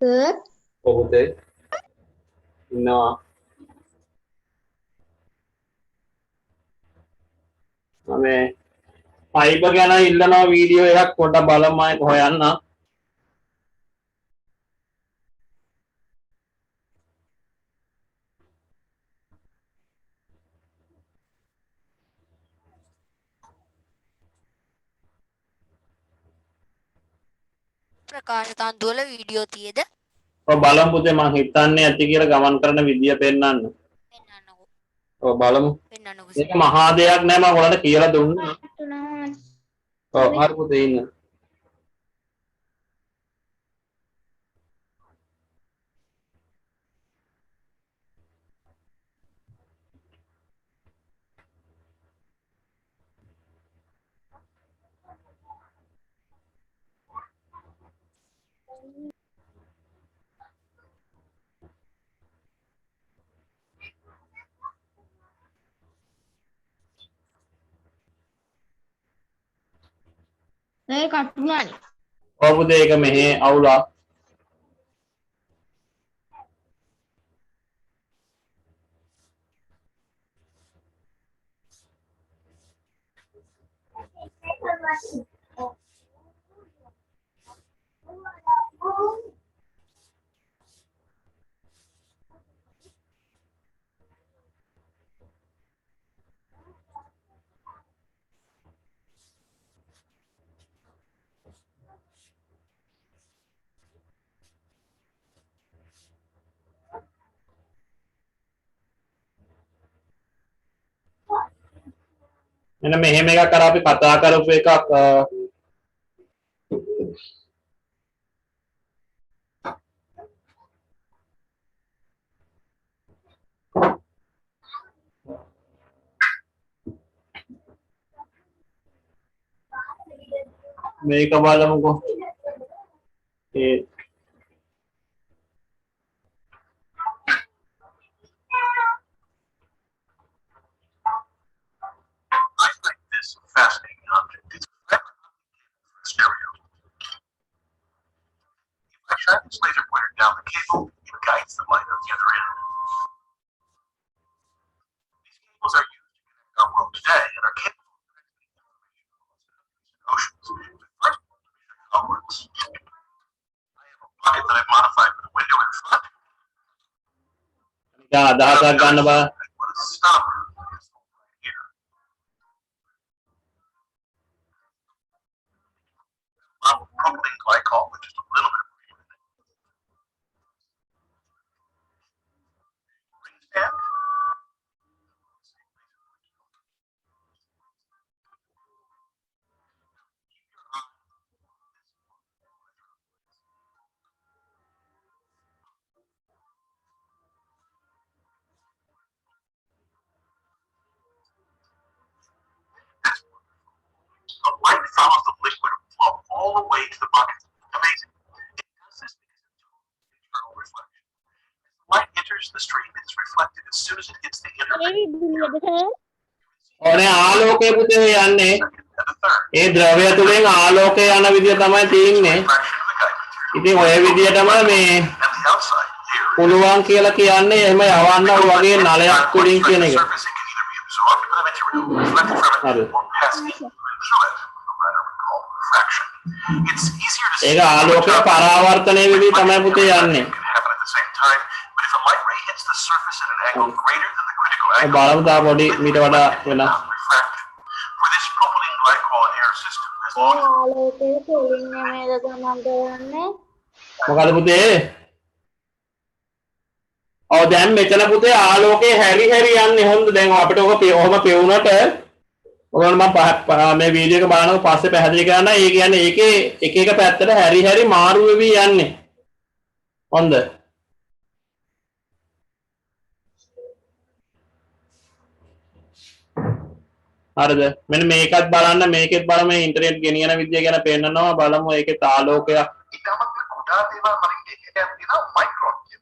Sir පුතේ ඉන්නවා මේ ෆයිබර් ගැන ඉල්ලනවා වීඩියෝ එකක් පොඩ්ඩක් බලමු හොයන්න ප්‍රකාශ තන්තුවල වීඩියෝ තියේද? ඔය බලමු පුතේ මං හිතන්නේ ඇති කියලා ගමන් කරන විදිය පෙන්නන්න. පෙන්වන්නකෝ. ඔව් බලමු. පෙන්වන්නකෝ. මේක මහා දෙයක් නෑ මම ඔයාලට කියලා දුන්නා. ඔව් හරි පුතේ ඉන්න. සර් කටුනානේ ඔව් පුතේ ඒක මෙහෙ අවුලක්. මෙන්න මෙහෙම එකක් අර අපි කතා කරපු එකක් මේක බලමුකෝ ඒ Fascinating object. It's stereo. If I shine this laser pointer down the cable, it guides the light on the other end. These cables are used to connect our world today and are capable of transmitting information across oceans. First, upwards. I have a pocket that I've modified with a window in front. අදහසක් ගන්න බා With a stopper. Propylene glycol with just a little bit of ring stand. The light follows the liquid flow all the way to the bucket. Amazing. It does this because of internal reflection. As the light enters the stream, it is reflected as soon as it hits the inner ඕනේ ආලෝකය පුතේ යන්නේ and the third. ඒ ද්‍රවය තුලින් ආලෝකය යන විදිය තමයි තියෙන්නේ. Fraction of the kite material. ඉතින් ඔය විදියටම මේ And the outside here. පුළුවන් කියලා කියන්නේ එහෙම යවන්න වගේ නලයක් තුලින් කියන එක. Surface, it can either be absorbed by the material, reflected from it, or passing through it. The latter we call refraction. It's easier to see. ඒක ආලෝකය පරාවර්තනය වෙවි තමයි පුතේ යන්නේ. Can happen at the same time, but if a light ray hits the surface at an angle greater than the critical angle, බලමු තා පොඩි මීට වඩා වෙනස්. refract. For this propylene glycol and air system, as long as ආලෝකයේ තොලින් නෙමෙයිද ගමන් කරන්නේ මොකද පුතේ? ඔව් දැන් මෙතන පුතේ ආලෝකේ හැරි හැරි යන්නේ හොඳ දැන් අපිට ඔක ඔහම පෙවුනට ඔයගොල්ලෝ මම මේ වීඩියෝ එක බලනකොට පස්සේ පැහැදිලි කරන්න ඒ කියන්නේ ඒකේ එක එක පැත්තට හැරි හැරි මාරු වෙවි යන්නේ හොඳ හරිද මෙන්න මේකත් බලන්න මේකෙත් බලමු මේ ඉන්ටර්නෙට් ගෙනියන විදිය ගැන පෙන්නනවා බලමු ඒකේ ආලෝකයක් ඊටමත් කුඩා දේවල් වලින් දෙකක් තියෙනවා මයික්‍රෝන් කියන.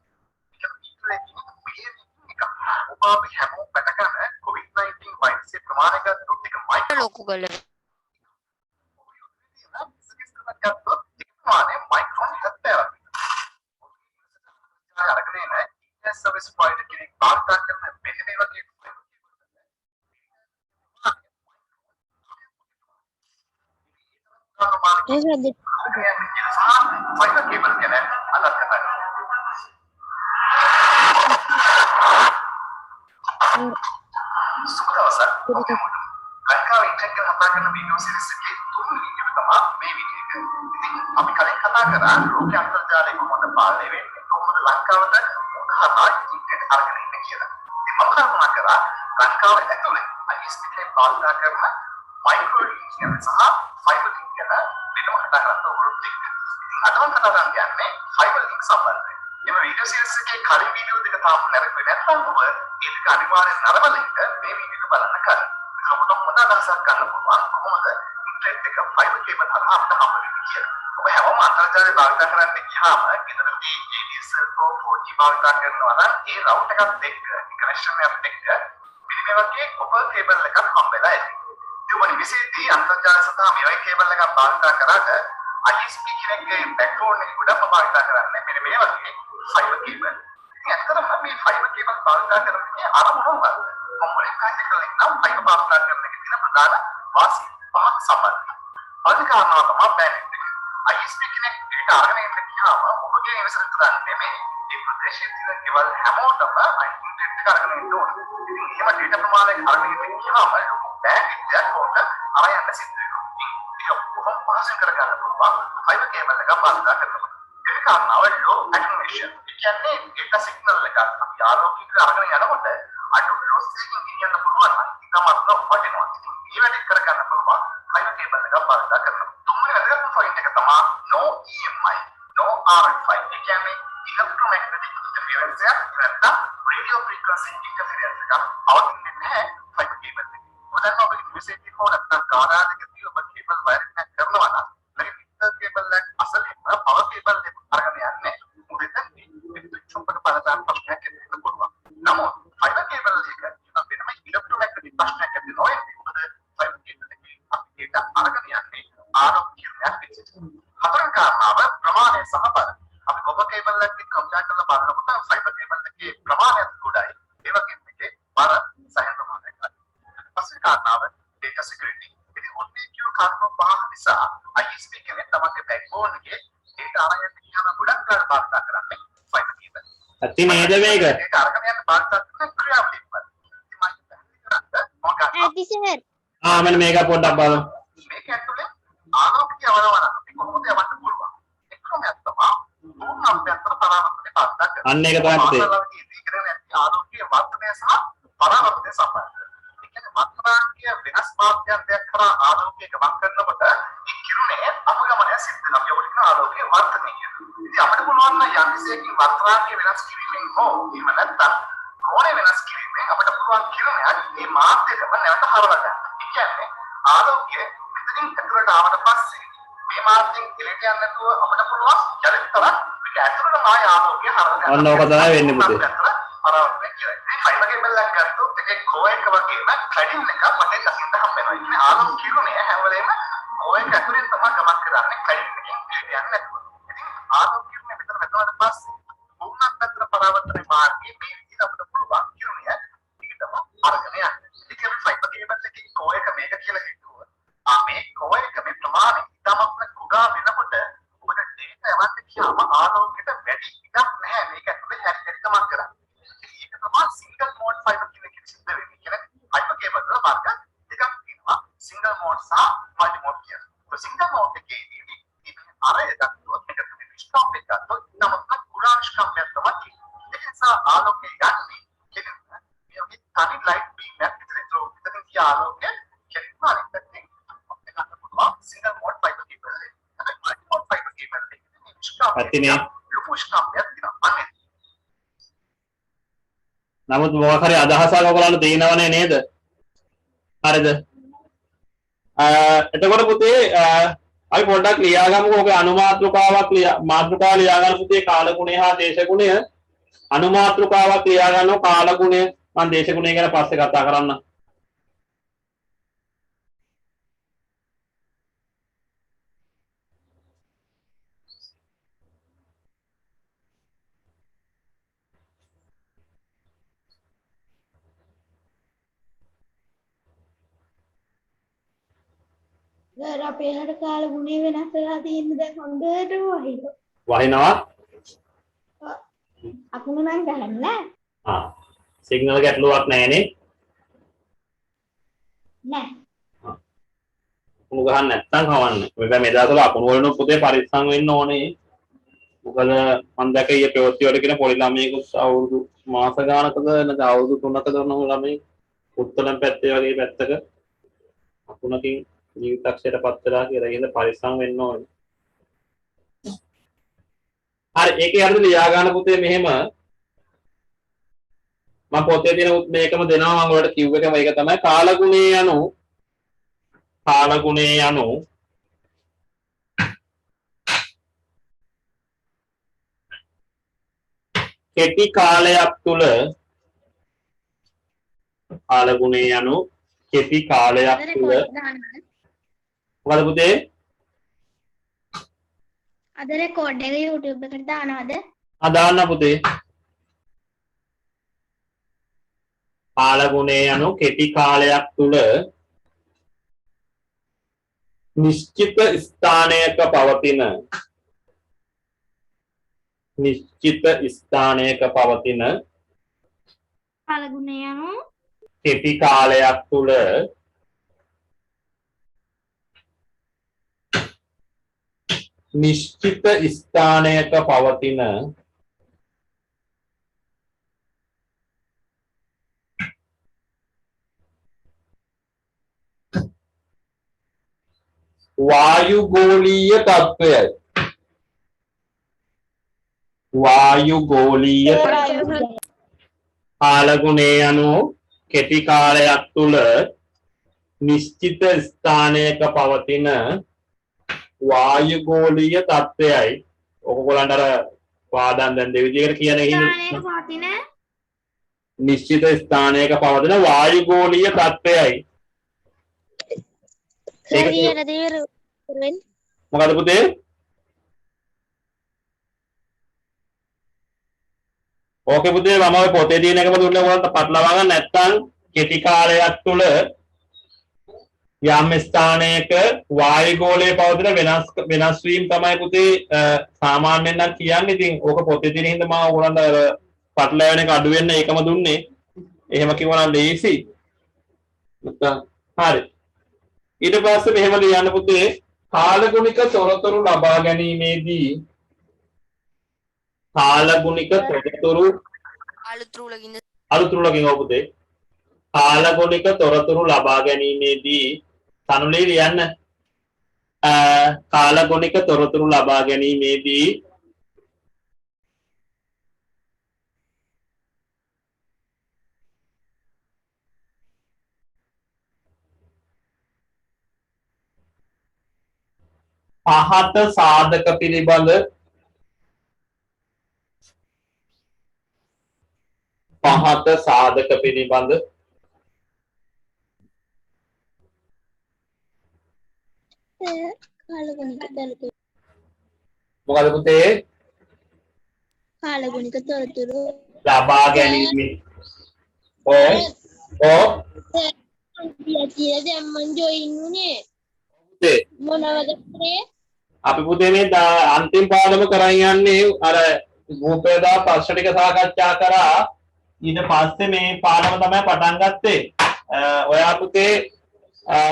අපි හැමෝම පැටකන COVID-19 වෛරසය ප්‍රමාණගත එක මයික්‍රෝන් ලොකු කරලා ප්‍රමාණය මයික්‍රෝන් 70ක්. ඒ ශ්‍රද්ධ fiber cable ගැන අදත් කතා කරමු. සුබ දවසක්. ලංකාවේ ඉන්ටර්නෙට් එක කතා කරන වීඩියෝ සීරීස් එකේ තුන්වෙනි වීඩියෝ තමයි මේ වීඩියෝ එක. ඉතින් අපි කලින් කතා කරා ලෝක අන්තර්ජාලය කොහොමද පාලනය වෙන්නේ, කොහොමද ලංකාවට උදාහරණ ඉන්ටර්නෙට් අරගෙන ඉන්නේ කියලා. ඉතින් මම කල්පනා කරා ලංකාව ඇතුලේ ISP එකේ පාලනය කරන මයික්‍රෝ ලින්ක් ගැන සහ ෆයිබර් ලින්ක් ගැන වෙනම කතා කරන්න ඕනොත් එක්ක. ඉතින් අද මම කතා කරන්න යන්නේ ෆයිබර් ලින්ක් සම්බන්ධයෙන්. එම වීඩියෝ සීරීස් එකේ කලින් වීඩියෝ දෙක තාම නැරෙන්නේ නැත්නම් ඔබ ඒක අනිවාර්යෙන් නරඹලා ඉන්න මේ වීඩියෝ බලන්න කරන්න. ඔබට හොඳ අදහසක් ගන්න පුළුවන් කොහොමද ඉන්ටර්නෙට් එක ෆයිබර් කේබල් හරහා අපිට හම්බ වෙන්නේ කියලා. ඔබ හැමෝම අන්තර්ජාලය භාවිත කරන්න ගියාම ගෙදරදී ADSL 4G භාවිත කරනවා නම් ඒ රවුටර් එකත් එක්ක කනෙක්ෂන් එකත් එක්ක මෙන්න මේ වගේ ඔබ කේබල් එකක් හම්බ වෙලා ඇති. ඒ වගේ විශේෂී අන්තර්ජාලය සඳහා මේ වගේ කේබල් එකක් භාවිත කරාට ISP කෙනෙක්ගේ බෑක්බෝන් එක ගොඩක් භාවිත කරන්නේ මෙන්න මේ වගේ ෆයිබර් කේබල්. ඉතින් ඇත්තටම මේ ෆයිබර් කේබල් භාවිත කරන්නේ අරමුණක් කොම්පලෙක්ස් ටෙක්නිකල් එක නම් ෆයිබර් භාවිත කරන එකේ තියෙන ප්‍රධාන වාසි පහක් සම්බන්ධයි. අනිත් කාරණාව තමයි බෑන්ඩ් එක. ISP කෙනෙක් ඩේටා අරගෙන ඉන්න ගියාම ඔබගේ නිවසට දාන්නේ මේ ප්‍රදේශයේ තියෙන ගෙවල් හැමෝටම ඉන්ටර්නෙට් එක අරගෙන ඉන්න ඕන. ඉතින් එහෙම ඩේටා ප්‍රමාණයක් අරගෙන ඉන්න ගියාම බෑන්ඩ් එකක් ඕක අරයන්ට සිද්ධ වෙනවා. ඒක කොහොම පාස් කරගන්න පුළුවන් ෆයිබර් කේබල් එක පාවිච්චි කරනකොට. ඒක කාරණාව ලෝ ඇටෙන්ෂන්. ඒ කියන්නේ ඩේටා සිග්නල් එකක් අපි ආලෝකයක අරගෙන යනකොට අඩු ලොස් එකකින් ගෙනියන්න පුළුවන් නම් ඉතාමත්ම වටිනවා. ඉතින් මේ වැඩේ කරගන්න පුළුවන් ෆයිබර් කේබල් එකක් පාවිච්චි කරනවා. තුන්වෙනි වැදගත්ම පොයින්ට් එක තමයි no EMI, no RF. ඒ කියන්නේ ඉලෙක්ට්‍රොමැග්නටික් ඉන්ටර්ෆියරන්ස් එක නැත්නම් රේඩියෝ ෆ්‍රීකවන්සි ඉන්ටර්ෆියරන්ස් එක අවදින්නේ නැහැ ෆයිබර් කේබල් එකේ. මොකද ඔබ ඉන්වර්ටර් හෝ නැත්නම් කාර්යාලයකදී ඔබ කේබල් වයරින් එක කරනවා නම් මේ මිටර් කේබල් එක අසලින් පවර් කේබල් එක අරගෙන යන්නේ. මොකද මේ චුම්බක බලදාන ප්‍රශ්නයක් එන්න පුළුවන්. නමුත් ෆයිබර් කේබල් එක වෙනම ඉලෙක්ට්‍රොමැග්නටික් ප්‍රශ්නයක් ඇති නොවේ. මොකද ෆයිබර් කේබල් එකේ අපි ඩේටා අරගෙන යන්නේ ආරෝපණයක් විදිහට. හතරවෙනි කාරණාව ප්‍රමාණය සහ බර. අපි කොබ කේබල් එකක් කම්පයර් කරලා බලනකොට ෆයිබර් කේබල් එකේ ප්‍රමාණය ගොඩයි. ඒ වගේම එකේ බර සහ ප්‍රමාණය ගොඩයි. පස්වෙනි කාරණාව data security. ඉතින් ඔන්නේ කියන කාරණා පහ නිසා ISP කෙනෙක් තමයි බෑක්බෝන් එකේ data අරගෙන යන ගොඩක් කාල භාවිත කරන්නේ ෆයිබර් කේබල්. ඇති නේද මේක? ඒක අරගෙන යන භාවිත කරන ක්‍රියාවලියක්. ඇති සර් මෙන්න මේක පොඩ්ඩක් බලමු. මේක ඇතුලේ ආලෝකය වලවන අපි කොහොමද යවන්න පුළුවන්? එක්කමයක් තමයි ඕන අභ්‍යන්තර පරාවර්තනය පාස්දා කරනවා. අන්න ඒක තමයි පුතේ. ආලෝකයේ වර්තනය සහ පරාවර්තනය සම්බන්ධ. ඒ කියන්නේ වර්තමානීය වෙනස් මාධ්‍යයක් කරා ආලෝකය ගමන් කරනකොට ඒ කිරණය අපගමනය සිද්ධ වෙනවා. අපි ඔකට කියන ආලෝකයේ වර්තනය කියනවා. ඉතින් අපිට පුළුවන් නම් යම් කිසියකින් වර්තමානීය වෙනස් කිරීමෙන් හෝ එහෙම නැත්නම් කෝණය වෙනස් කිරීමෙන් අපිට පුළුවන් කිරණයක් මේ මාධ්‍යයටම නැවත හරවා ගන්න. ඒ කියන්නේ ආලෝකය මෙතනින් ඇතුළට ආවට පස්සේ මේ මාර්ගයෙන් එලෙට යන්න නැතුව අපිට පුළුවන් යලිත් තරක් මේක ඇතුළටම ආය ආලෝකය හරව ගන්න. ඔන්න ඕක තමයි වෙන්නේ පුතේ. පරාවර්තනය කියලා. මේ ෆයිබර් කේබල් එකක් ගත්තොත් ඒකේ කෝ එක වගේම ක්ලැඩින් එකක් මට දකින්න හම්බ වෙනවා. ඒ කියන්නේ ආලෝක කිරණය හැම වෙලේම කෝ එක ඇතුළෙන් තමයි ගමන් කරන්නේ ක්ලැඩින් එකකින් එලෙට යන්නේ නැතුව. ඉතින් ආලෝක කිරණය මෙතන වැටුණාට පස්සේ උන්නතර පරාවර්තන මාර්ගයේ මේ විදිහට අපිට පුළුවන් කිරණය ඊටම අරගෙන යන්න. ඒක අපි ෆයිබර් කේබල් එකේ කෝ එක මේක කියලා හිතුවා. මේ කෝ එක මේ ප්‍රමාණය ඉතාමත් කුඩා වෙනකොට ඔබට ඩේටා යවන්න ගියාම ආලෝකයට වැඩි ඉඩක් නැහැ මේක ඇතුලේ හැරිහැරි ගමන් කරන්න. ඒක තමයි සිංගල් මෝඩ් ෆයිබර් කියන එක සිද්ධ වෙන්නේ. කියන්නේ ෆයිබර් කේබල් වල මාර්ග දෙකක් තියෙනවා. සිංගල් මෝඩ් සහ මල්ටි මෝඩ් කියලා. ඒ සිංගල් මෝඩ් එකේදී අර එකක් තුන එක තමයි ස්ටොප් එකක්. නමුත් කුඩා ස්ටොප් එකක් තමයි. ඒ නිසා ආලෝකය යන්නේ මේ තනි ලයිට් බීම් එකක් විතර. ඉතින් ඒ ආලෝකය කෙලින්ම අනිත් පැත්තෙන් single mode fiber cable එක. multi mode fiber cable එක. ඇතිනේ. ලොකු ස්ටම්පයක් තියෙනවා. අනේ. නමුත් මොකක් හරි අදහසක් ඔයගොල්ලන්ට තියෙනවනේ නේද? හරිද? එතකොට පුතේ අපි පොඩ්ඩක් ලියාගමුකෝ ඔගේ අනුමාත්‍රකාවක් මාත්‍රකාව ලියා ගන්න පුතේ කාලගුණය හා දේශගුණය අනුමාත්‍රකාවක් ලියා ගන්නවා කාලගුණය මම දේශගුණය ගැන පස්සේ කතා කරන්න. සර් අපේ රට කාලගුණය වෙනස් වෙලා තියෙන දැන් හොඳටම වහිනවා. වහිනවා. අකුණු නම් ගහන්නේ නැහැ. සිග්නල් ගැටලුවක් නැහැනේ. නැහැ. අකුණු ගහන්න නැත්තම් කවන්නේ. මේක මේ දවස්වල අකුණු වලින් පුතේ පරිස්සම් වෙන්න ඕනේ. මොකද මම දැක ඊයේ ප්‍රවෘත්ති වල කියන පොඩි ළමයෙකුත් අවුරුදු මාස ගානකද නැත්නම් අවුරුදු 3කද වුණ ළමයෙක් උත්තලම් පැත්තේ වගේ පැත්තක අකුණකින් ජීවිතක්ෂයටපත් වෙලා කියලා ඉතින් පරිස්සම් වෙන්න ඕනේ. හරි ඒකේ අරගෙන ලියා ගන්න පුතේ මෙහෙම මම පොතේ තියෙන මේකම දෙනවා මම ඔයාලට කිව් එකම ඒක තමයි කාලගුණේ යනු කෙටි කාලයක් තුල කාලගුණේ යනු කෙටි කාලයක් තුල මොකද පුතේ අද රෙකෝඩ් එක YouTube එකට දානවද? දාන්න පුතේ කාලගුණේ යනු කෙටි කාලයක් තුල නිශ්චිත ස්ථානයක පවතින කාලගුණය යනු කෙටි කාලයක් තුල නිශ්චිත ස්ථානයක පවතින වායුගෝලීය තත්ත්වයයි. වායුගෝලීය කාලගුණේ යනු කෙටි කාලයක් තුල නිශ්චිත ස්ථානයක පවතින වායුගෝලීය තත්ත්වයයි. ඔයගොල්ලන්ට අර පාඩම් දැන් දෙවිදිහකට කියන ස්ථානයක පවතින නිශ්චිත ස්ථානයක පවතින වායුගෝලීය තත්ත්වයයි. මොකද පුතේ? ඕකේ පුතේ මම ඔය පොතේ තියෙන එකම දුන්නේ ඔයාලට පටලවා ගන්න නැත්නම් කෙටි කාලයක් තුල යම් ස්ථානයක වායුගෝලයේ පවතින වෙනස් වීම තමයි පුතේ සාමාන්‍යයෙන් නම් කියන්නේ. ඉතින් ඕක පොතේ තියෙන හින්දා මම ඔයගොල්ලන්ට අර පටලැවෙන එක අඩු වෙන්න ඒකම දුන්නේ. එහෙම කිව්වනම් ලේසි. හරි. ඊට පස්සේ මෙහෙම ලියන්න පුතේ කාලගුණික තොරතුරු ලබා ගැනීමේදී කාලගුණික තොරතුරු අලුත්රුලකින් ඔබ පුතේ කාලගුණික තොරතුරු ලබා ගැනීමේදී තනුලේ ලියන්න කාලගුණික තොරතුරු ලබා ගැනීමේදී පහත සාධක පිළිබඳ මොකද පුතේ කාලගුණික තොරතුරු ලබා ගැනීම දැම්මන් ජොයින් වුණේ පුතේ මොනවද කරේ? අපි පුතේ මේ අන්තිම පාඩම කරන් යන්නේ අර භූපේදා ප්‍රශ්න ටික සාකච්ඡා කරා ඊට පස්සේ මේ පාඩම තමයි පටන් ගත්තේ. ඔයා පුතේ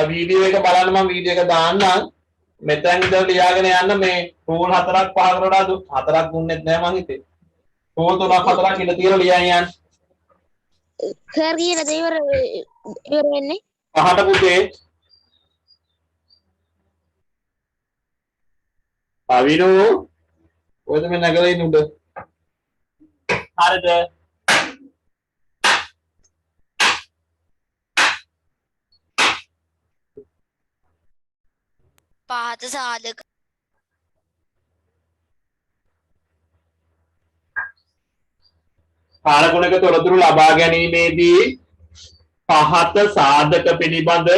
වීඩියෝ එක බලන්න මම වීඩියෝ එක දාන්නම්. මෙතෙන් ඉඳලා ලියාගෙන යන්න මේ රූල් 4ක් 5කට වඩා 4ක් දුන්නෙත් නෑ මං හිතේ. රූල් 3ක් 4ක් ඉඳලා තියලා ලියන් යන්න. සර් කියන දේ ඉවර වෙන්නේ පහට පුතේ අවිනු ඔයද මේ නැගලා ඉන්න උඩ. හරිද? පහත සාධක කාලගුණික තොරතුරු ලබා ගැනීමේදී පහත සාධක පිළිබඳ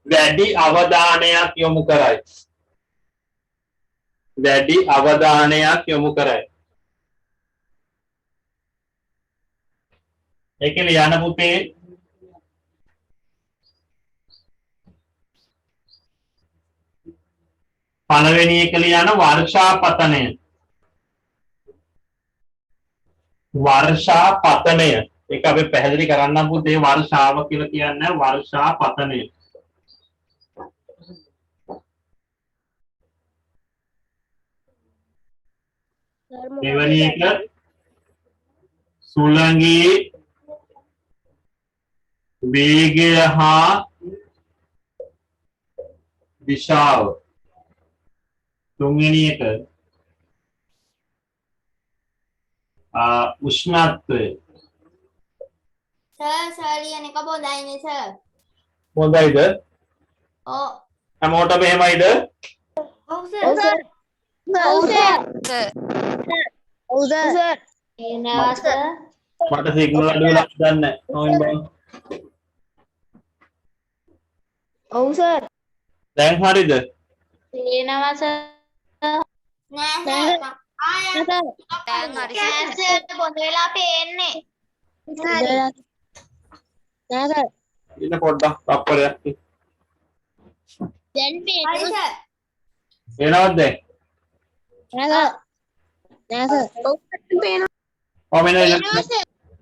වැඩි අවධානයක් යොමු කරයි. වැඩි අවධානයක් යොමු කරයි. ඒක ලියන්න පුතේ. පළවෙනි එක ලියන්න වර්ෂාපතනය. වර්ෂාපතනය. ඒක අපි පැහැදිලි කරන්නම් පුතේ වර්ෂාව කියලා කියන්නේ වර්ෂාපතනය. දෙවෙනි එක සුළඟේ වේගය හා දිශාව. තුන්වෙනි එක උෂ්ණත්වය. සර් ලියන එක බොඳයිනේ සර්. හොඳයිද? ඔව්. හැමෝටම එහෙමයිද? ඔව් සර්. ඔව් සර්. ඔව් සර්. එනවා සර්. මට සිග්නල් අඩු වෙලා දන්නේ නැහැ. ඕන් බං. ඔව් සර්. දැන් හරිද? එනවා සර්. නෑ සර්. දැන් හරි සර් බොඳ වෙලා පේන්නේ. නෑ සර්. ඉන්න පොඩ්ඩක් තප්පරයක්. දැන් පේනවා සර්. එනවද දැන්? නෑ සර්. ඔව් පේනවා. කොමෙන්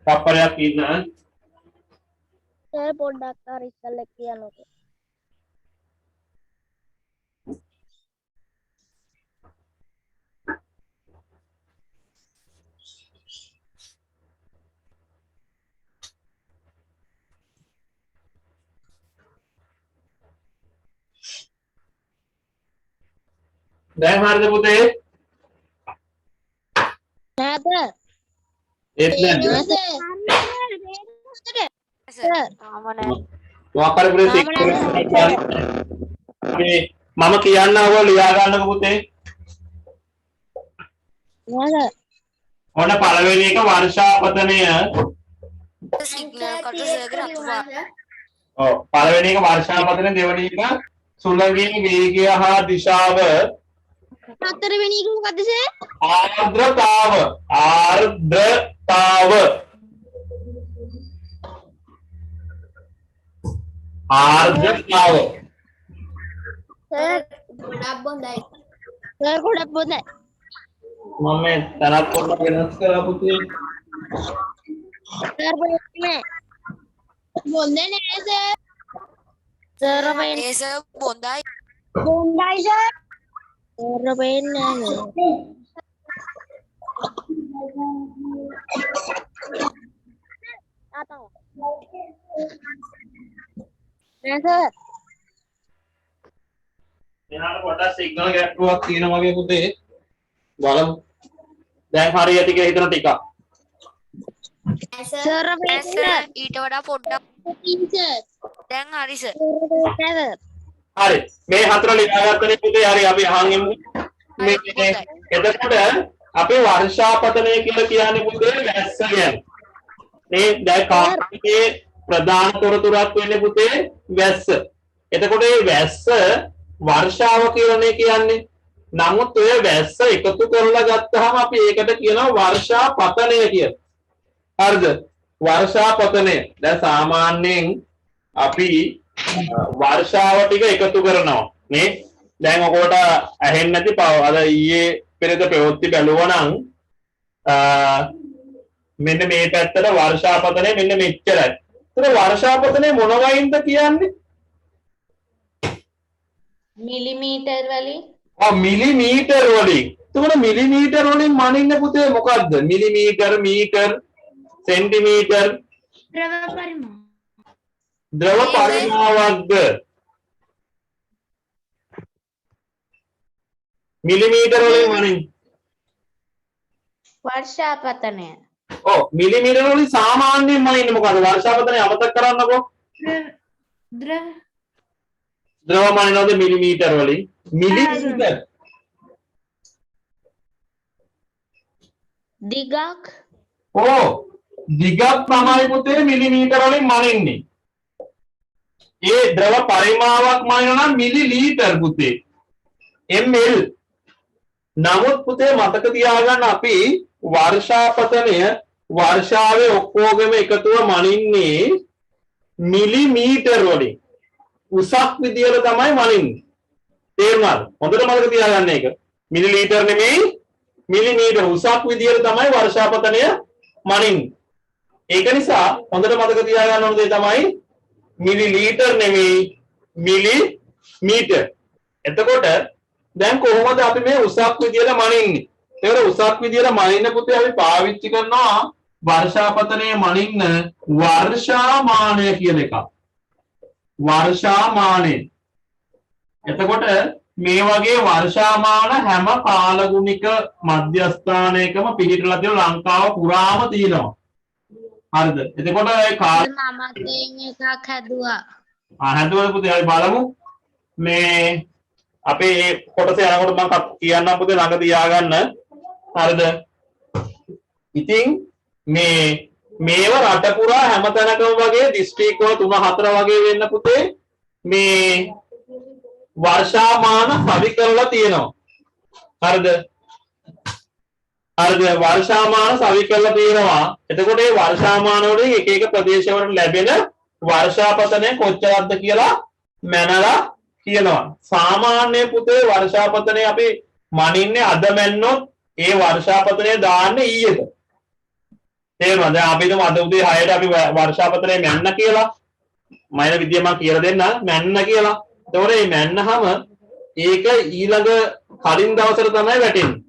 තප්පරයක් ඉන්න. සර් පොඩ්ඩක් අර ඉස්සල්ලා කියනකො. දැන් හරිද පුතේ? නෑ සර්. ඒත් නැද්ද? තාම නෑ. මොකක්ද පුතේ සිග්නල් මම කියන්න ඕක ලියා ගන්නකො පුතේ. ඔන්න පළවෙනි එක වර්ෂාපතනය. සිග්නල් කට සර්ගර අතුවා. ඔව් පළවෙනි එක වර්ෂාපතනය, දෙවෙනි එක සුළඟේ වේගය හා දිශාව. හතරවෙනි එක මොකද්ද සර්? ආර්ද්‍රතාව. ආර්ද්‍රතාව. ආර්ද්‍රතාව. සර් ගොඩක් බොඳයි. සර් ගොඩක් බොඳයි. මම මේ තනත් පොඩ්ඩක් වෙනස් කරලා පුතේ. සර් බොන්නේ. බොන්නේ නෑ සර්. සර් ඒ සර් බොඳයි. බොඳයි සර්. සර් බෙන්නේ නෑ. ආතෝ. නෑ සර්. එහාට පොඩ්ඩක් සිග්නල් ගැට්ටුවක් තියෙනවා වගේ පුතේ. බලමු. දැන් හරියට කියලා හිතන ටිකක්. සර් බෙන්නේ. ඊට වඩා පොඩ්ඩක් සර්. දැන් හරි සර්. හරි. මේ හතර ලියාගත්තනේ පුතේ. හරි අපි අහන් ඉමු. මේ එතකොට අපි වර්ෂාපතනය කියලා කියන්නේ පුතේ වැස්ස ගැන. මේ දැන් කාර්යයේ ප්‍රධාන තොරතුරක් වෙන්නේ පුතේ වැස්ස. එතකොට මේ වැස්ස වර්ෂාව කියලානේ කියන්නේ. නමුත් ඔය වැස්ස එකතු කරලා ගත්තාම අපි ඒකට කියනවා වර්ෂාපතනය කියලා. හරිද? වර්ෂාපතනය. දැන් සාමාන්‍යයෙන් අපි වර්ෂාව ටික එකතු කරනවා නේ. දැන් ඔකට ඇහෙන්නේ නැති අද ඊයේ පෙරේද ප්‍රවෘත්ති බැලුවා නම් මෙන්න මේ පැත්තට වර්ෂාපතනය මෙන්න මෙච්චරයි. ඒතර වර්ෂාපතනය මොන වයින්ද කියන්නේ? මිලිමීටර් වලින්. මිලිමීටර් වලින්. එතකොට මිලිමීටර් වලින් මනින්නේ පුතේ මොකද්ද? Millimetre, metre, centimetre. ද්‍රව පරිමාණ. ද්‍රව පරිමාවක්ද? මිලිමීටර් වලින් මනින්නේ. වර්ෂාපතනය. ඔව් මිලිමීටර් වලින් සාමාන්‍යයෙන් මනින්නේ මොකද්ද? වර්ෂාපතනය අමතක කරන්නකෝ. ද්‍රව ද්‍රව මනිනවද මිලිමීටර් වලින්? මිලිමීටර්. දිගක්. ඔව් දිගක් තමයි පුතේ මිලිමීටර් වලින් මනින්නේ. ඒ ද්‍රව පරිමාවක් මනිනවා නම් මිලිලීටර් පුතේ. ml. නමුත් පුතේ මතක තියාගන්න අපි වර්ෂාපතනය වර්ෂාවේ ඔක්කොගෙම එකතුව මනින්නේ මිලිමීටර් වලින්. උසක් විදියට තමයි මනින්නේ. තේරුණාද? හොඳට මතක තියාගන්න ඒක. මිලිලීටර් නෙමෙයි මිලිමීටර් උසක් විදියට තමයි වර්ෂාපතනය මනින්නේ. ඒක නිසා හොඳට මතක තියාගන්න ඕන දේ තමයි මිලිලීටර් නෙමෙයි මිලිමීටර්. එතකොට දැන් කොහොමද අපි මේ උසක් විදියට මනින්නේ? ඒකට උසක් විදියට මනින්න පුතේ අපි පාවිච්චි කරනවා වර්ෂාපතනයේ මනින්න වර්ෂාමානය කියන එක. වර්ෂාමානය. එතකොට මේ වගේ වර්ෂාමාන හැම කාලගුණික මධ්‍යස්ථානයකම පිහිටලා තියෙන ලංකාව පුරාම තියෙනවා. හරිද? එතකොට ඒ කාල මම එකක් හැදුවා. හැදුවද පුතේ අපි බලමු. මේ අපේ මේ කොටස යනකොට මම කියන්නම් පුතේ ළඟ තියාගන්න. හරිද? ඉතින් මේව රට පුරා හැමතැනකම වගේ දිස්ත්‍රික්ක 3-4 වගේ වෙන්න පුතේ මේ වර්ෂාමාන සවි කරලා තියෙනවා. හරිද? හරිද? වර්ෂාමාන සවි කරලා තියෙනවා. එතකොට මේ වර්ෂාමාන වලින් එක එක ප්‍රදේශවලට ලැබෙන වර්ෂාපතනය කොච්චරක්ද කියලා මැනලා කියනවා. සාමාන්‍ය පුතේ වර්ෂාපතනය අපි මනින්නේ අද මැන්නොත් ඒ වර්ෂාපතනය දාන්නේ ඊයේට. තේරුණාද? දැන් අපි හිතමු අද උදේ 6ට අපි වර්ෂාපතනය මැන්න කියලා. මයින විදිය මම කියලා දෙන්න මැන්න කියලා. එතකොට මේ මැන්නහම ඒක ඊළඟ කලින් දවසට තමයි වැටෙන්නේ.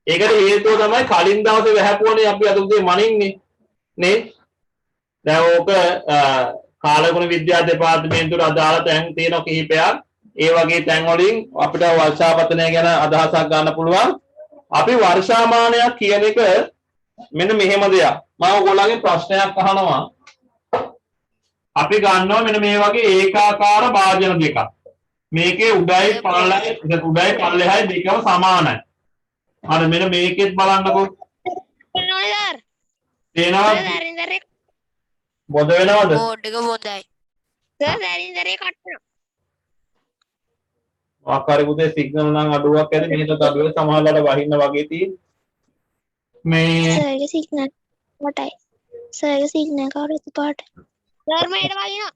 ඒකට හේතුව තමයි කලින් දවසේ වැහපුවනේ අපි අද උදේ මනින්නේ නේ. දැන් ඕක කාලගුණ විද්‍යා දෙපාර්තමේන්තුවට අදාළ තැන් තියෙන කිහිපයක්. ඒ වගේ තැන් වලින් අපිට වර්ෂාපතනය ගැන අදහසක් ගන්න පුළුවන්. අපි වර්ෂාමානයක් කියන එක මෙන්න මෙහෙම දෙයක්. මම ඔයගොල්ලන්ගෙන් ප්‍රශ්නයක් අහනවා. අපි ගන්නවා මෙන්න මේ වගේ ඒකාකාර භාජන දෙකක්. මේකේ උඩයි පල්ලෙහායි දෙකම සමානයි. හරි මෙන්න මේකෙත් බලන්නකෝ. තේනවා? බොද වෙනවද? බෝඩ් එක බොඳයි. ආකාරي පුතේ සිග්නල් නම් අඩුවක් ඇති මෙහෙට අඩුවේ සමහරවල්ලාට වහින්න වගේ තියෙන මේ සර්ගේ සිග්නල් කොටයි. සර්ගේ සිග්නල් කවුරුත් පාට. සර් මේට වදිනවා.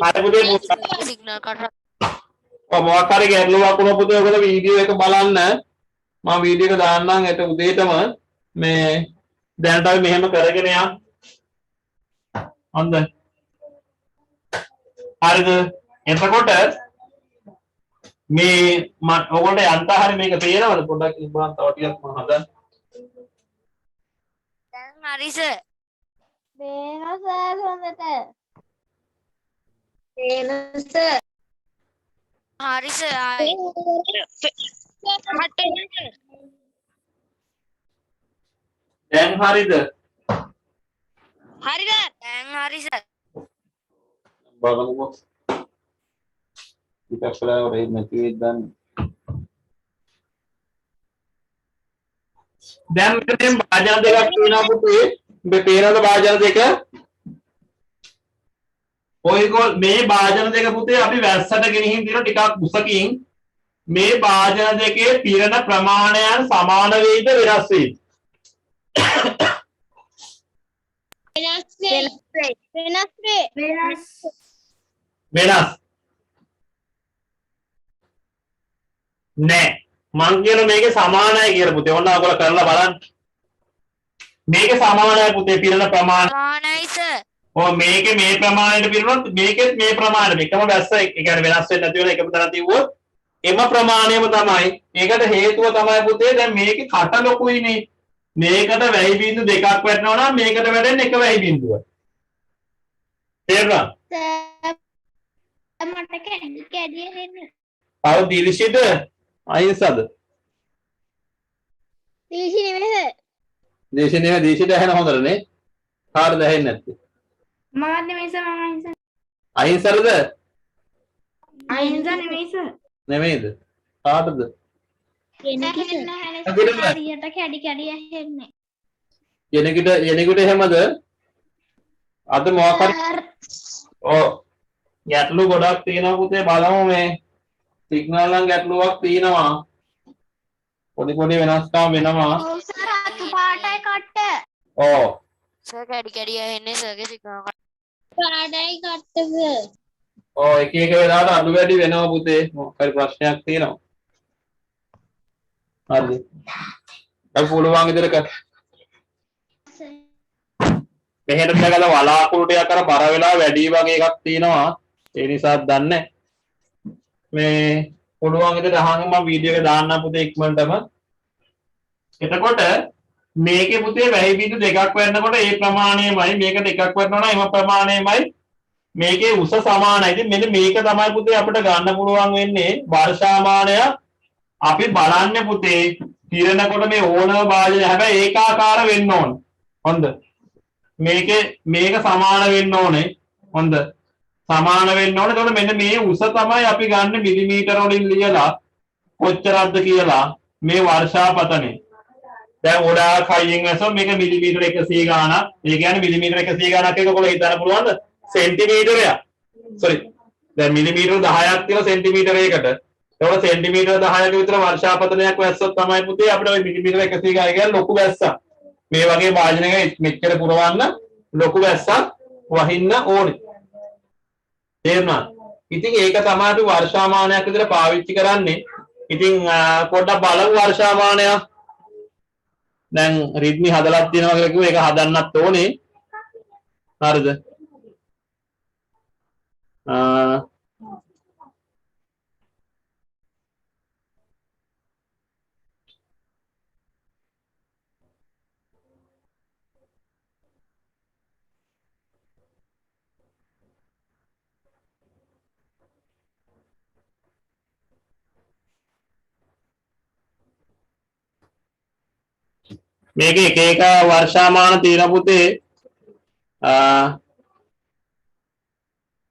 හරි පුතේ සිග්නල් කට මොකක් හරි ගැටලුවක් වුණොත් පුතේ ඔයගොල්ලෝ වීඩියෝ එක බලන්න. මම වීඩියෝ එක දාන්නම් ඒට උදේටම මේ දැනට අපි මෙහෙම කරගෙන යන්න. හොඳයි. හරිද? එතකොට මේ ඔයගොල්ලෝ යන්ත හරි මේක තේරෙනවද? පොඩ්ඩක් ඉබ්බන් තව ටිකක් මම හදන්න. දැන් හරි සර්. වෙනස හොඳට. වෙනස. හරි සර් ආයි. දැන් හරිද? හරිද? දැන් හරි සර්. බලමුකෝ. ටිකක් වෙලා වරේ නැති දැන් මෙතෙන් භාජන දෙකක් තියෙනවා පුතේ. මේ පේනවද භාජන දෙක? ඔයගොල්ලෝ මේ භාජන දෙක පුතේ අපි වැස්සට ගෙනිහින් දින ටිකක් උසකින් මේ භාජන දෙකේ පිරෙන ප්‍රමාණයන් සමාන වෙයිද වෙනස් වෙයිද? වෙනස් නෑ. මං කියන මේකේ සමානයි කියලා පුතේ. ඔන්න ඔයගොල්ලෝ කරලා බලන්න. මේකේ සමානයි පුතේ පිරෙන ප්‍රමාණය. සමානයි සර්. ඔව් මේකේ මේ ප්‍රමාණයට පිරුණොත් මේකෙත් මේ ප්‍රමාණයට එකම වැස්ස ඒ කියන්නේ වෙනස් වෙන්නේ නැති වෙන එකම තරම් තියුවොත් එම ප්‍රමාණයම තමයි. ඒකට හේතුව තමයි පුතේ දැන් මේකේ කට ලොකුයිනේ. මේකට වැහි බින්දු දෙකක් වැටෙනවා නම් මේකට වැටෙන්නේ එක වැහි බින්දුව. තේරුණා? මට කැඩි එන්න. ආව දිලිසිද? අයින්සද? දීෂි නෙමෙයිද? දේශිත ඇහෙන හොඳට නේ. කාටද ඇහෙන්නේ නැත්තේ? මාත් නෙමෙයි සර් මම අහිංසක. අහිංසකද? අහිංසක නෙමෙයි සර්. නෙමෙයිද? කාටද? හරියට කැඩි ඇහෙන්නේ. යනෙකුට එහෙමද? අද මොකක් හරි ඔව් ගැටලු ගොඩක් තියෙනවා පුතේ බලමු මේ සිග්නල් නම් ගැටලුවක් තියෙනවා. පොඩි වෙනස්කම් වෙනවා. ඔව් සර් අතු පාටයි කට්ට. ඔව්. සර් කැඩි කැඩි ඇහෙන්නේ සර්ගේ සිගනල් පාටයි කට්ට සර්. ඔව් එක වෙලාවට අඩු වැඩි වෙනවා පුතේ. මොකක් හරි ප්‍රශ්නයක් තියෙනවා. හරිද? අපි පුළුවන් විදිහට මෙහෙට දැකලා වලාකුළු ටිකක් අර බර වෙලා වැඩි වගේ එකක් තියෙනවා. ඒ නිසාත් දන්නේ මේ පුළුවන් විදිහට අහන්න මම වීඩියෝ එක දාන්නම් පුතේ ඉක්මනටම. එතකොට මේකේ පුතේ වැහි බිඳු දෙකක් වෙන්නකොට ඒ ප්‍රමාණයමයි මේක දෙකක් වෙනවා නම් එම ප්‍රමාණයමයි මේකේ උස සමානයි. ඉතින් මෙන්න මේක තමයි පුතේ අපිට ගන්න පුළුවන් වෙන්නේ වර්ෂාමානය. අපි බලන්නේ පුතේ කිරණකොට මේ ඕනම භාජනය හැබැයි ඒකාකාර වෙන්න ඕන. හොඳ. මේක සමාන වෙන්න ඕනේ. හොඳ. සමාන වෙන්න ඕනේ. එතකොට මෙන්න මේ උස තමයි අපි ගන්න මිලිමීටර වලින් ලියලා කොච්චරක්ද කියලා මේ වර්ෂාපතනේ. දැන් ගොඩාක් හයියෙන් වැස්සොත් මේක මිලිමීටර 100 ගාණක්. ඒ කියන්නේ මිලිමීටර 100 ගාණක් එක ඔයගොල්ලෝ හිතන්න පුළුවන්ද? සෙන්ටිමීටරයක්. සෝරි. දැන් මිලිමීටර 10ක් තියෙන සෙන්ටිමීටර එකකට. ඒවල සෙන්ටිමීටර 10ක විතර වර්ෂාපතනයක් වැස්සොත් තමයි පුතේ අපිට ওই මිලිමීටර 100 ගාණක් කියන්නේ ලොකු වැස්සක්. මේ වගේ භාජනයක මෙච්චර පුරවන්න ලොකු වැස්සක් වහින්න ඕනේ. තේරුණා? ඉතින් ඒක තමයි අපි වර්ෂාමානයක් විදිහට පාවිච්චි කරන්නේ. ඉතින් පොඩ්ඩක් බලමු වර්ෂාමානයක්. දැන් රිද්මි හදලා තියෙනවා කියලා කිව්ව ඒක හදන්නත් ඕනේ. හරිද? මේක එක වර්ෂාමාන තියෙන පුතේ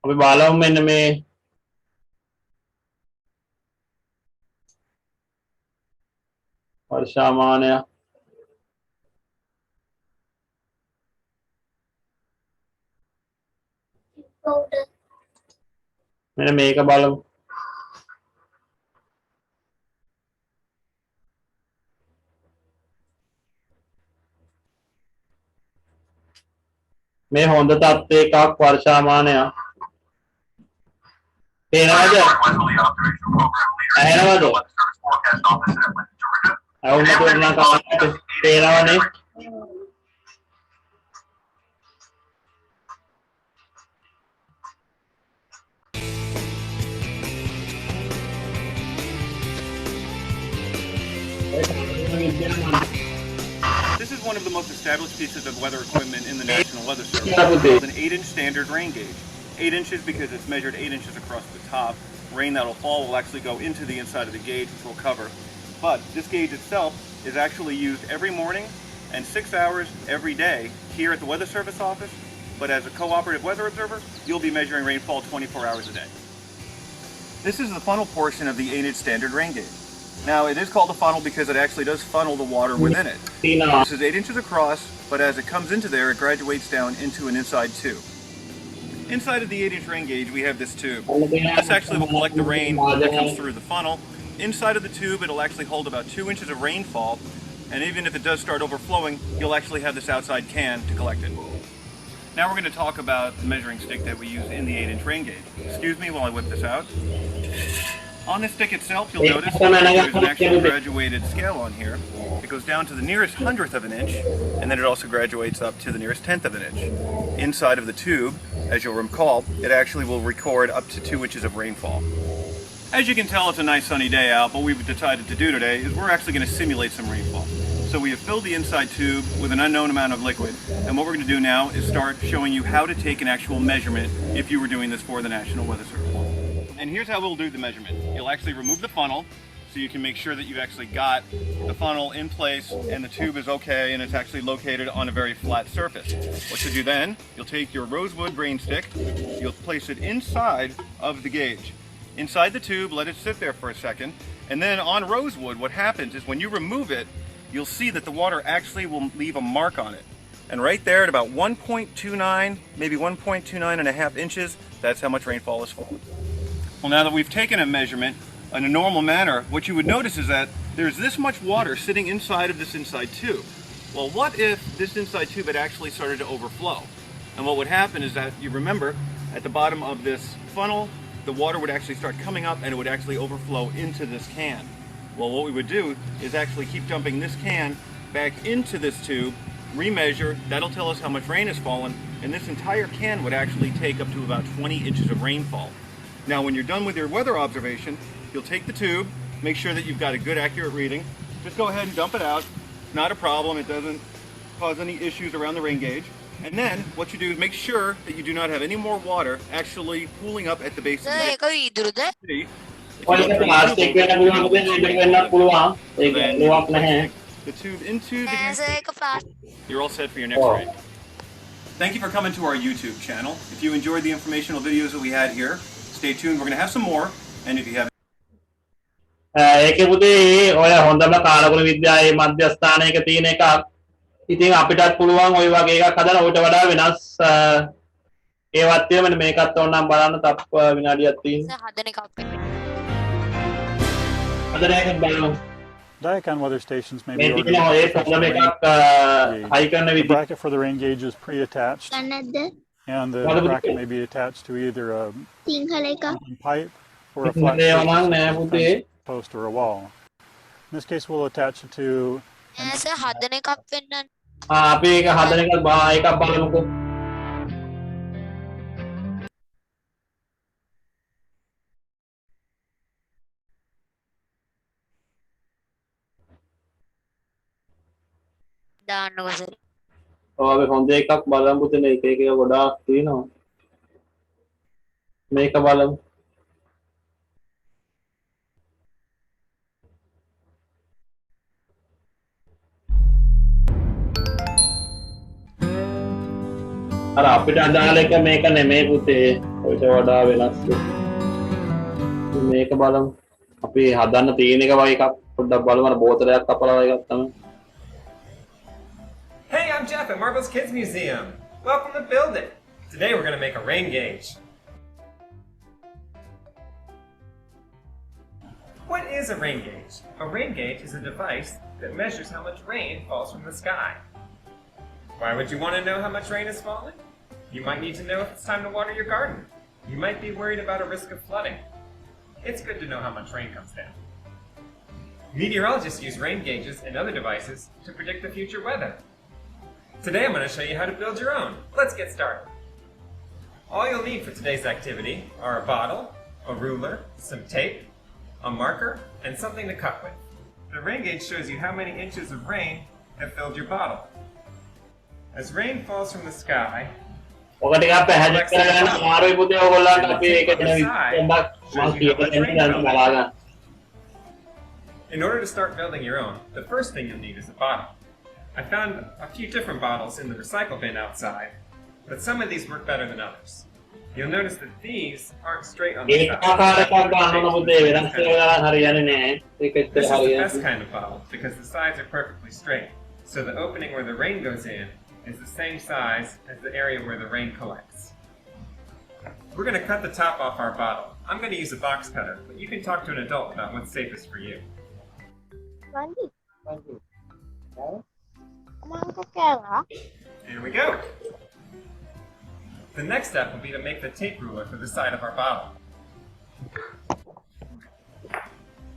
අපි බලමු මෙන්න මේ වර්ෂාමානය මෙන්න මේක බලමු. මේ හොඳ තත්ත්වයක වර්ෂාමානයක්. තේරෙනවද? ඇහෙනවද? අවුල තෝරන කමකට තේරෙනවනේ. This is one of the most established pieces of weather equipment in the National Weather Service. It's an 8-inch standard rain gauge. 8 inches because it's measured 8 inches across the top. Rain that'll fall will actually go into the inside of the gauge, which will cover. But this gauge itself is actually used every morning and 6 hours every day here at the Weather Service office. But as a cooperative weather observer, you'll be measuring rainfall 24 hours a day. This is the funnel portion of the 8-inch standard rain gauge. Now, it is called a funnel because it actually does funnel the water within it. This is 8 inches across, but as it comes into there, it graduates down into an inside tube. Inside of the 8-inch rain gauge, we have this tube. This actually will collect the rain that comes through the funnel. Inside of the tube, it'll actually hold about 2 inches of rainfall, and even if it does start overflowing, you'll actually have this outside can to collect it. Now we're going to talk about the measuring stick that we use in the 8-inch rain gauge. Excuse me while I whip this out. On the stick itself, you'll notice there's an actual graduated scale on here. It goes down to the nearest 100th of an inch, and then it also graduates up to the nearest 10th of an inch. Inside of the tube, as you'll recall, it actually will record up to 2 inches of rainfall. As you can tell, it's a nice sunny day out, but what we've decided to do today is we're actually going to simulate some rainfall. So we have filled the inside tube with an unknown amount of liquid, and what we're going to do now is start showing you how to take an actual measurement if you were doing this for the National Weather Service. And here's how we'll do the measurement. You'll actually remove the funnel so you can make sure that you've actually got the funnel in place and the tube is okay and it's actually located on a very flat surface. What you do then, you'll take your rosewood grain stick, you'll place it inside of the gauge. Inside the tube, let it sit there for a second, and then on rosewood, what happens is when you remove it, you'll see that the water actually will leave a mark on it. And right there at about 1.29, maybe 1.29 and a half inches, that's how much rainfall is falling. Well, now that we've taken a measurement, in a normal manner, what you would notice is that there's this much water sitting inside of this inside tube. Well, what if this inside tube had actually started to overflow? And what would happen is that, you remember, at the bottom of this funnel, the water would actually start coming up and it would actually overflow into this can. Well, what we would do is actually keep dumping this can back into this tube, remeasure, that'll tell us how much rain has fallen, and this entire can would actually take up to about 20 inches of rainfall. Now, when you're done with your weather observation, you'll take the tube, make sure that you've got a good accurate reading, just go ahead and dump it out, not a problem, it doesn't cause any issues around the rain gauge. And then what you do is make sure that you do not have any more water actually pooling up at the base of the ඒක වීදුරුද? city. ඔය එක plastic වෙන්න පුළුවන් මොකද මේක වෙන්නත් පුළුවන්. ඒක ලුවක් නැහැ. The tube into the sir ඒක plastic. You're all set for your next Oh. raid. Thank you for coming to our YouTube channel. If you enjoyed the informational videos that we had here, stay tuned. We're going to have some more. And if you have ඒකේ පුතේ ඔය හොඳම කාලකුල විද්‍යාවේ මධ්‍යස්ථානයක තියෙන එකක්. ඉතින් අපිටත් පුළුවන් ওই වගේ එකක් හදලා ඌට වඩා වෙනස් ඒවත් තියෙන මෙන්න මේකත් ඕනනම් බලන්න තප්ප විනාඩියක් තියෙනවා. සර් හදන එකක් වෙන්නේ. හදන එකක් බලමු. Diacon weather stations may මේ be තියෙන ඔය හොඳම ordered. එකක් හයි කරන The විදිහ. bracket for the rain gauge is pre-attached, ගන්නද්ද and the bracket may be attached to either a Sinhala එක pipe or a flat ඒවා නම් නෑ පුතේ. post or a wall. In this case, we'll attach it to නෑ sir හදන එකක් වෙන්න. අපි ඒක හදන එකක් බලමුකෝ. දාන්නකො සර්. ඔය අපි හොඳ එකක් බලමු පුතේ මේක එක ගොඩාක් තියෙනවා. මේක බලමු. අර අපිට අදාළ එක මේක නෙමෙයි පුතේ. ඔයිට වඩා වෙනස්. මේක බලමු. අපි හදන්න තියෙන එක වගේ එකක් පොඩ්ඩක් බලමු. අර බෝතලයක් කපලා වගේ එකක් තමයි. Hey, I'm Jeff at Marvel's Kids Museum. Welcome to Build It. Today we're going to make a rain gauge. What is a rain gauge? A rain gauge is a device that measures how much rain falls from the sky. Why would you want to know how much rain is falling? You might need to know if it's time to water your garden. You might be worried about a risk of flooding. It's good to know how much rain comes down. Meteorologists use rain gauges and other devices to predict the future weather. Today I'm going to show you how to build your own. Let's get started. All you'll need for today's activity are a bottle, a ruler, some tape, a marker, and something to cut with. The rain gauge shows you how many inches of rain have filled your bottle. As rain falls from the sky, ඔක ටිකක් පැහැදිලි කරගන්න අමාරුයි පුතේ ඔයගොල්ලන්ට අපි ඒක දෙන විදිහට බලන්න. in order to start building your own, the first thing you'll need is a bottle. I found a few different bottles in the recycle bin outside, but some of these work better than others. You'll notice that these aren't straight on the ඒක side. ආකාරයක් ගන්න ඕන පුතේ වෙනස් කරලා හරියන්නේ නැහැ. ඒක This ඇත්තට is the හරියන්නේ. best kind of bottle because the sides are perfectly straight, so the opening where the rain goes in is the same size as the area where the rain collects. We're going to cut the top off our bottle. I'm going to use a box cutter, but you can talk to an adult about what's safest for you. වන්දි මංක කෑවා Here we go. The next step will be to make the tape ruler for the side of our bottle.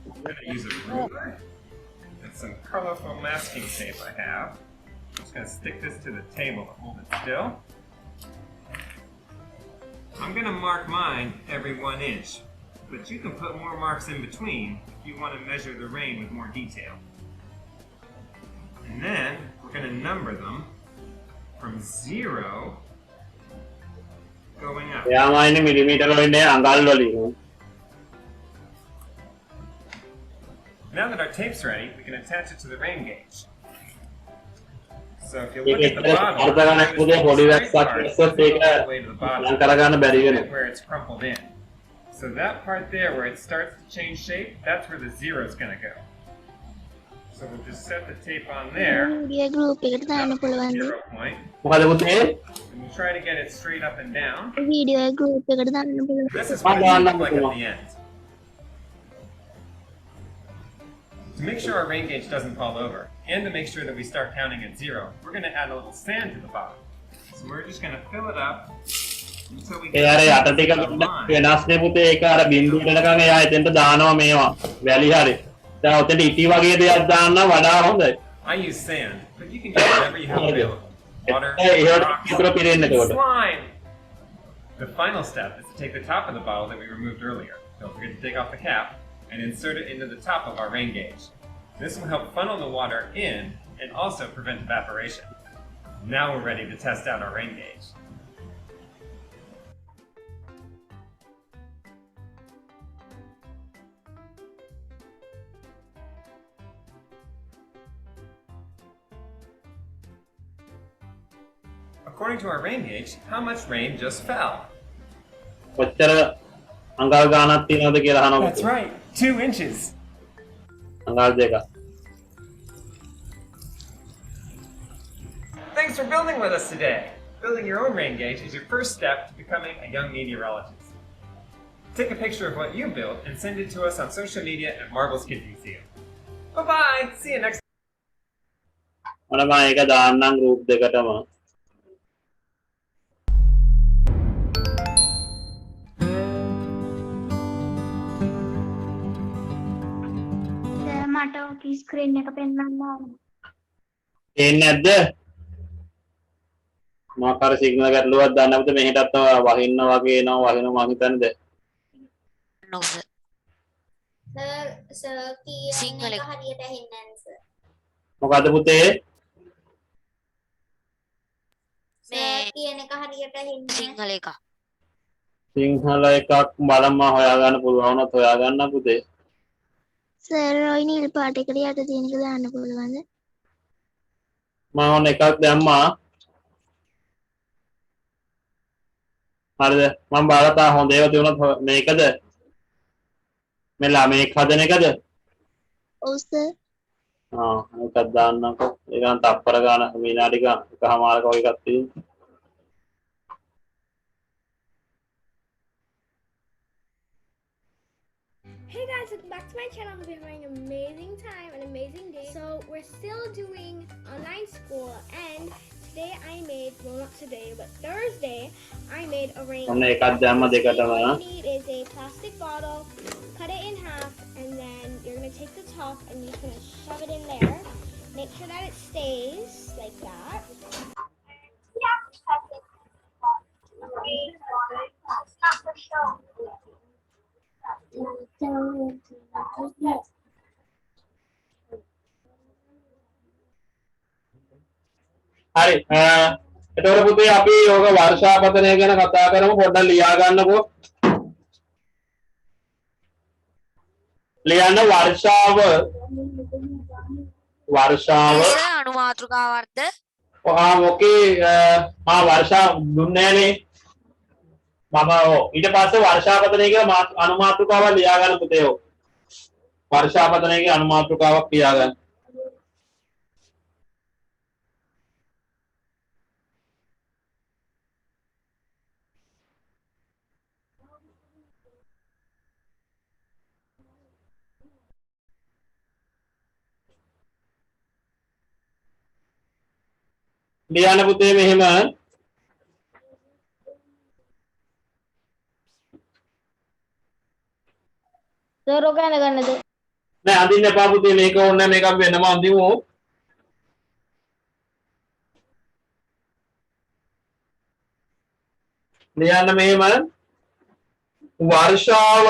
I'm going to use a ruler and some colorful masking tape I have. I'm just going to stick this to the table to hold it still. I'm going to mark mine every 1 inch, but you can put more marks in between if you want to measure the rain with more detail. And then we're going to number them from 0 going up. එයාම ඉන්නේ මිලිමීටර වලින් අඟල් වලින්. Now that our tape's ready, we can attach it to the rain gauge. So if you look at the bottom, අර්ථ ගන්න පුතේ පොඩි straight වැක්සක් part ඉස්සත් goes ඒක all the way to the bottom. ලං කරගන්න බැරි Look වෙනවා. at where it's crumpled in. So that part there where it starts to change shape, that's where the zero is going to go. So we'll just set the tape on there. Video group එකට දාන්න That's the පුළුවන් 0 point. මොකද පුතේ? And we'll try to get it straight up and down. Video group එකට දාන්න පුළුවන් This is what it should look like at the end. To make sure our rain gauge doesn't fall over, and to make sure that we start counting at 0, we're going to add a little sand to the bottom. So we're just going to fill it up until we ඒ අර යට ටික a line. වෙනස්නේ පුතේ ඒක අර බින්දුවට එනකන් එයා එතෙන්ට දානවා මේවා වැලි හරි. දැන් ඔතෙන්ට ඉටි වගේ දෙයක් දාන්න වඩා හොඳයි. I use sand, but you can use whatever you have available. Water, ඒවට rocks, විතර පිරෙන්න එතකොට. slime. The final step is to take the top of the bottle that we removed earlier. Don't forget to take off the cap and insert it into the top of our rain gauge. This will help funnel the water in and also prevent evaporation. Now we're ready to test out our rain gauge. According to our rain gauge, how much rain just fell? කොච්චර අඟල් ගානක් තියෙනවද කියලා අහනවා. That's right, 2 inches. අඟල් දෙක. Thanks for building with us today. Building your own rain gauge is your first step to becoming a young meteorologist. Take a picture of what you built and send it to us on social media at Marbles Kids Museum. Bye-bye! See you next time. මම ඒක දාන්නම් group දෙකටම. මට ඔක screen එක පෙන්වන්න ඕන. එන්නේ නැද්ද? මාක අර සිග්නල් ගැටලුවක් දාන්න අපිට මෙහෙටත් වහින්න වගේ එනවා වහිනවා මං හිතන්නේ දැන්. No sir. සර් කියන සිංහල එක හරියට ඇහෙන්නේ නැහැ සර්. මොකද්ද පුතේ? සර් කියන එක හරියට ඇහෙන්නේ නැහැ. සිංහල එක. සිංහල එකක් බලන්න හොයාගන්න පුළුවන් වුණත් හොයාගන්න පුතේ. සර් ඔය නිල් පාට එකට යට තියෙන එක දාන්න පුළුවන්ද? මම ඔන්න එකක් දැම්මා. හරිද? මම බලලා හොඳ ඒවා තියුණොත් මේකද? මෙලා මේක හදන එකද? ඔව් සර්. එකක් දාන්නකො. ඒක නම් තප්පර ගාන විනාඩි එකමාරක වගේ එකක් තියෙනවා. Hey guys, welcome back to my channel. We're having an amazing time, an amazing day. So we're still doing online school, and today I made, well not today, but Thursday, I made a rain. ඔන්න එකක් දැම්ම දෙකටම. All you need is a plastic bottle, cut it in half, and then you're gonna take the top and you're just gonna shove it in there. Make sure that it stays like that. හරි එතකොට පුතේ අපි යෝග වර්ෂාපතනය ගැන කතා කරමු පොඩ්ඩක් ලියා ගන්නකෝ ලියන්න වර්ෂාව සර් අනුමාත්‍රකාවක්ද? මොකේ වර්ෂා දුන්නේනේ මම ඊට පස්සේ වර්ෂාපතනය කියලා අනුමාත්‍රකාවක් ලියා ගන්න පුතේ වර්ෂාපතනයේ අනුමාත්‍රකාවක් ලියා ගන්න ලියන්න පුතේ මෙහෙම සර් ඔක ගන්නද? නෑ අඳින්න එපා පුතේ මේක ඕනේ මේක අපි වෙනම අඳිමු ලියන්න මෙහෙම වර්ෂාව